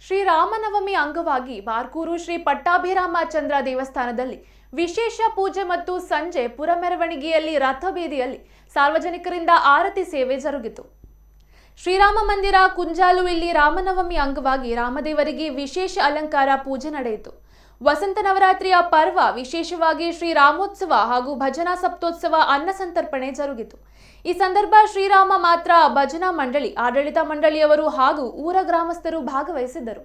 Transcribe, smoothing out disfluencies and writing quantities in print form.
ಶ್ರೀರಾಮನವಮಿ ಅಂಗವಾಗಿ ಬಾರ್ಕೂರು ಶ್ರೀ ಪಟ್ಟಾಭಿರಾಮಚಂದ್ರ ದೇವಸ್ಥಾನದಲ್ಲಿ ವಿಶೇಷ ಪೂಜೆ ಮತ್ತು ಸಂಜೆ ಪುರಮೆರವಣಿಗೆಯಲ್ಲಿ ರಥಬೀದಿಯಲ್ಲಿ ಸಾರ್ವಜನಿಕರಿಂದ ಆರತಿ ಸೇವೆ ಜರುಗಿತು. ಶ್ರೀರಾಮ ಮಂದಿರ ಕುಂಜಾಲು ಇಲ್ಲಿ ರಾಮನವಮಿ ಅಂಗವಾಗಿ ರಾಮದೇವರಿಗೆ ವಿಶೇಷ ಅಲಂಕಾರ ಪೂಜೆ ನಡೆಯಿತು. ವಸಂತ ನವರಾತ್ರಿಯ ಪರ್ವ ವಿಶೇಷವಾಗಿ ಶ್ರೀರಾಮೋತ್ಸವ ಹಾಗೂ ಭಜನಾ ಸಪ್ತೋತ್ಸವ ಅನ್ನ ಸಂತರ್ಪಣೆ ಜರುಗಿತು. ಈ ಸಂದರ್ಭ ಶ್ರೀರಾಮ ಮಾತ್ರ ಭಜನಾ ಮಂಡಳಿ, ಆಡಳಿತ ಮಂಡಳಿಯವರು ಹಾಗೂ ಊರ ಗ್ರಾಮಸ್ಥರು ಭಾಗವಹಿಸಿದ್ದರು.